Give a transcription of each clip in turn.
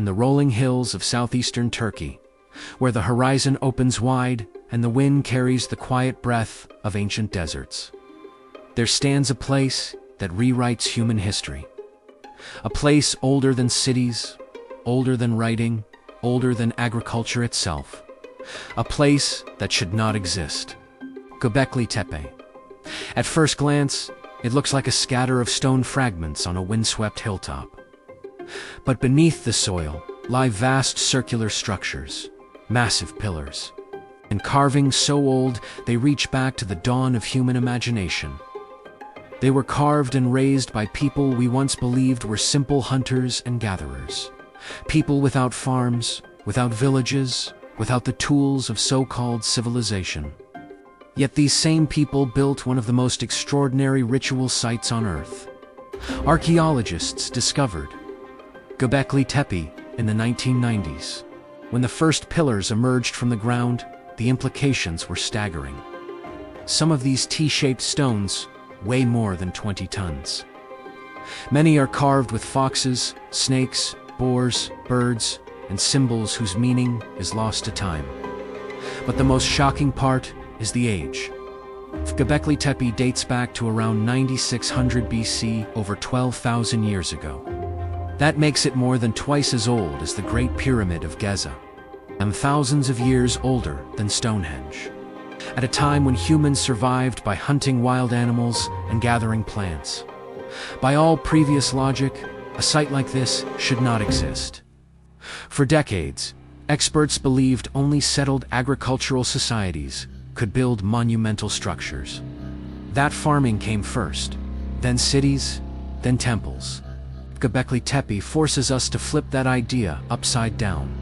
in the rolling hills of southeastern Turkey, where the horizon opens wide and the wind carries the quiet breath of ancient deserts. There stands a place that rewrites human history. A place older than cities, older than writing, older than agriculture itself. A place that should not exist. Göbekli Tepe. At first glance, it looks like a scatter of stone fragments on a windswept hilltop. But beneath the soil lie vast circular structures, massive pillars, and carvings so old they reach back to the dawn of human imagination. They were carved and raised by people we once believed were simple hunters and gatherers. People without farms, without villages, without the tools of so-called civilization. Yet these same people built one of the most extraordinary ritual sites on Earth. Archaeologists discovered Göbekli Tepe in the 1990s. When the first pillars emerged from the ground, the implications were staggering. Some of these T-shaped stones weigh more than 20 tons. Many are carved with foxes, snakes, boars, birds, and symbols whose meaning is lost to time. But the most shocking part is the age. Göbekli Tepe dates back to around 9600 BC, over 12,000 years ago. That makes it more than twice as old as the Great Pyramid of Giza, and thousands of years older than Stonehenge. At a time when humans survived by hunting wild animals and gathering plants. By all previous logic, a site like this should not exist. For decades, experts believed only settled agricultural societies could build monumental structures. That farming came first, then cities, then temples. Göbekli Tepe forces us to flip that idea upside down.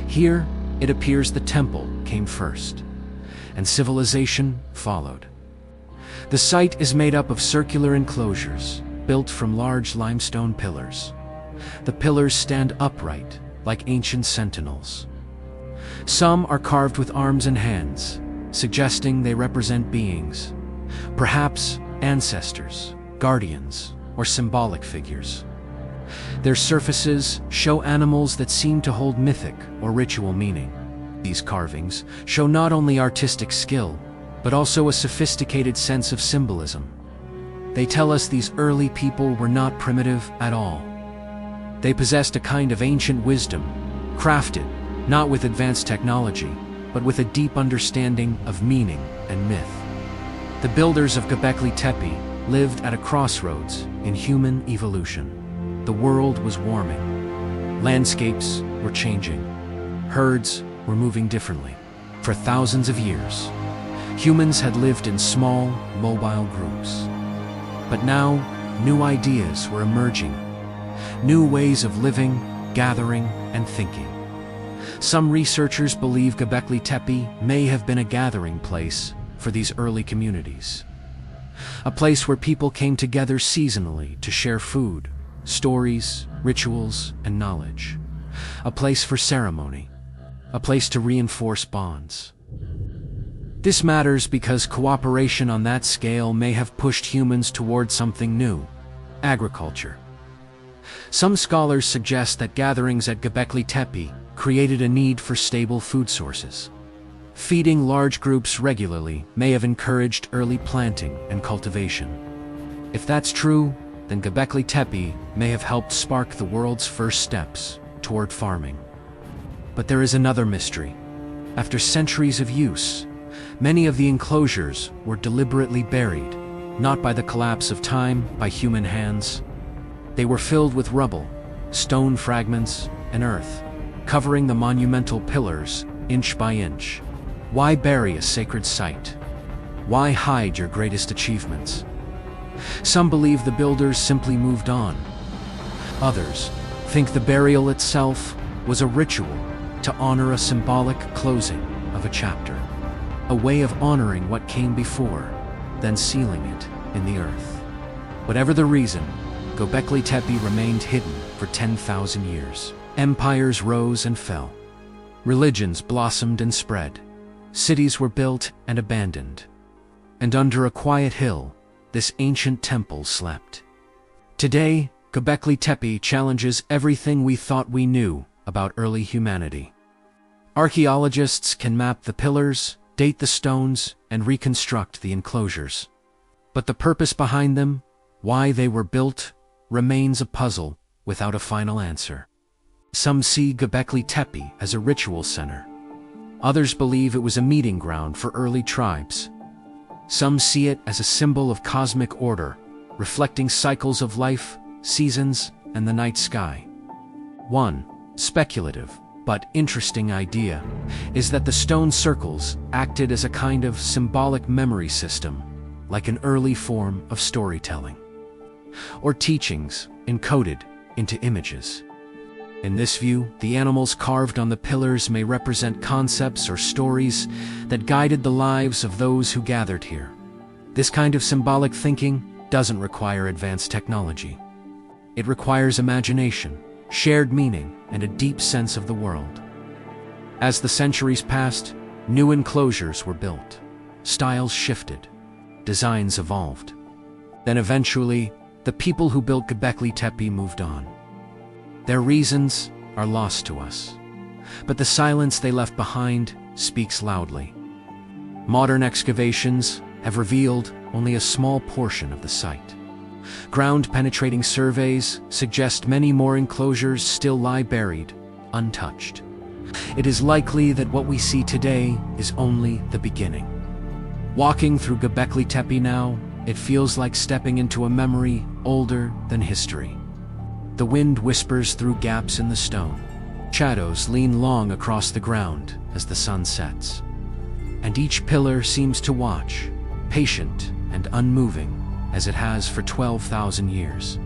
Here, it appears the temple came first, and civilization followed. The site is made up of circular enclosures, built from large limestone pillars. The pillars stand upright, like ancient sentinels. Some are carved with arms and hands, suggesting they represent beings, perhaps ancestors, guardians, or symbolic figures. Their surfaces show animals that seem to hold mythic or ritual meaning. These carvings show not only artistic skill, but also a sophisticated sense of symbolism. They tell us these early people were not primitive at all. They possessed a kind of ancient wisdom, crafted not with advanced technology, but with a deep understanding of meaning and myth. The builders of Göbekli Tepe lived at a crossroads in human evolution. The world was warming. Landscapes were changing. Herds were moving differently. For thousands of years, humans had lived in small, mobile groups. But now, new ideas were emerging. New ways of living, gathering, and thinking. Some researchers believe Göbekli Tepe may have been a gathering place for these early communities. A place where people came together seasonally to share food, stories, rituals, and knowledge. A place for ceremony. A place to reinforce bonds. This matters because cooperation on that scale may have pushed humans toward something new: agriculture. Some scholars suggest that gatherings at Göbekli Tepe created a need for stable food sources. Feeding large groups regularly may have encouraged early planting and cultivation. If that's true, then Göbekli Tepe may have helped spark the world's first steps toward farming. But there is another mystery. After centuries of use, many of the enclosures were deliberately buried, not by the collapse of time, by human hands. They were filled with rubble, stone fragments, and earth, covering the monumental pillars inch by inch. Why bury a sacred site? Why hide your greatest achievements? Some believe the builders simply moved on. Others think the burial itself was a ritual to honor a symbolic closing of a chapter, a way of honoring what came before, then sealing it in the earth. Whatever the reason, Göbekli Tepe remained hidden for 10,000 years. Empires rose and fell. Religions blossomed and spread. Cities were built and abandoned. And under a quiet hill, this ancient temple slept. Today, Göbekli Tepe challenges everything we thought we knew about early humanity. Archaeologists can map the pillars, date the stones, and reconstruct the enclosures. But the purpose behind them, why they were built, remains a puzzle without a final answer. Some see Göbekli Tepe as a ritual center. Others believe it was a meeting ground for early tribes. Some see it as a symbol of cosmic order, reflecting cycles of life, seasons, and the night sky. One speculative but interesting idea is that the stone circles acted as a kind of symbolic memory system, like an early form of storytelling, or teachings encoded into images. In this view, the animals carved on the pillars may represent concepts or stories that guided the lives of those who gathered here. This kind of symbolic thinking doesn't require advanced technology. It requires imagination, shared meaning, and a deep sense of the world. As the centuries passed, new enclosures were built. Styles shifted. Designs evolved. Then eventually, the people who built Göbekli Tepe moved on. Their reasons are lost to us, but the silence they left behind speaks loudly. Modern excavations have revealed only a small portion of the site. Ground-penetrating surveys suggest many more enclosures still lie buried, untouched. It is likely that what we see today is only the beginning. Walking through Göbekli Tepe now, it feels like stepping into a memory older than history. The wind whispers through gaps in the stone. Shadows lean long across the ground as the sun sets. And each pillar seems to watch, patient and unmoving, as it has for 12,000 years.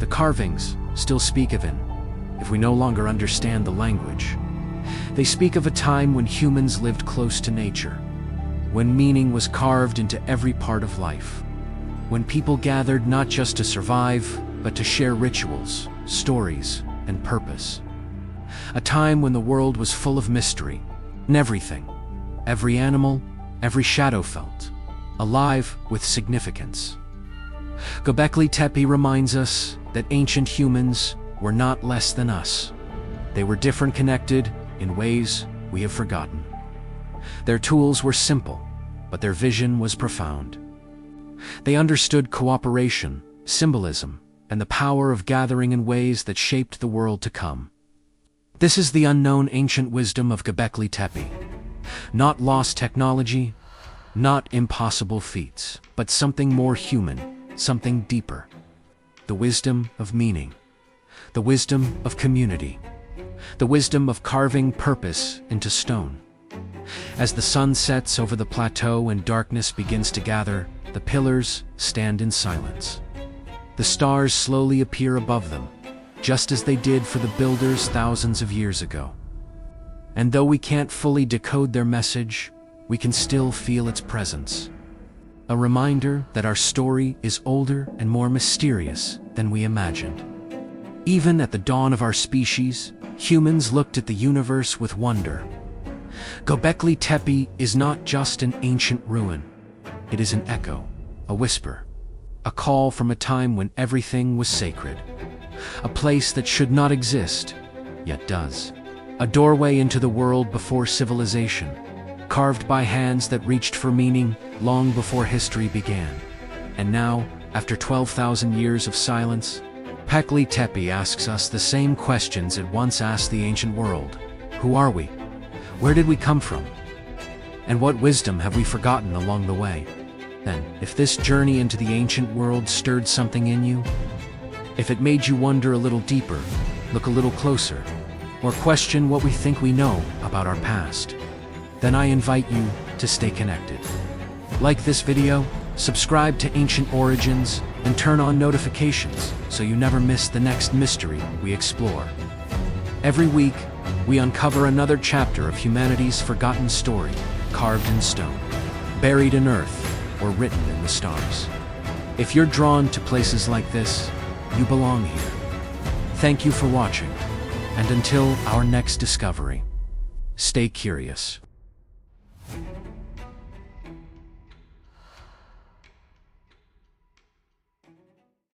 The carvings still speak of it, if we no longer understand the language. They speak of a time when humans lived close to nature, when meaning was carved into every part of life, when people gathered not just to survive, but to share rituals, stories, and purpose. A time when the world was full of mystery, and every animal, every shadow felt, alive with significance. Göbekli Tepe reminds us that ancient humans were not less than us. They were different, connected in ways we have forgotten. Their tools were simple, but their vision was profound. They understood cooperation, symbolism, and the power of gathering in ways that shaped the world to come. This is the unknown ancient wisdom of Göbekli Tepe. Not lost technology, not impossible feats, but something more human, something deeper. The wisdom of meaning, the wisdom of community, the wisdom of carving purpose into stone. As the sun sets over the plateau and darkness begins to gather, the pillars stand in silence. The stars slowly appear above them, just as they did for the builders thousands of years ago. And though we can't fully decode their message, we can still feel its presence. A reminder that our story is older and more mysterious than we imagined. Even at the dawn of our species, humans looked at the universe with wonder. Göbekli Tepe is not just an ancient ruin. It is an echo, a whisper, a call from a time when everything was sacred. A place that should not exist, yet does. A doorway into the world before civilization, carved by hands that reached for meaning long before history began. And now, after 12,000 years of silence, Göbekli Tepe asks us the same questions it once asked the ancient world. Who are we? Where did we come from? And what wisdom have we forgotten along the way? Then, if this journey into the ancient world stirred something in you, if it made you wonder a little deeper, look a little closer, or question what we think we know about our past, then I invite you to stay connected. Like this video, subscribe to Ancient Origins, and turn on notifications so you never miss the next mystery we explore. Every week, we uncover another chapter of humanity's forgotten story, carved in stone, buried in earth, or written in the stars. If you're drawn to places like this, you belong here. Thank you for watching, and until our next discovery, stay curious.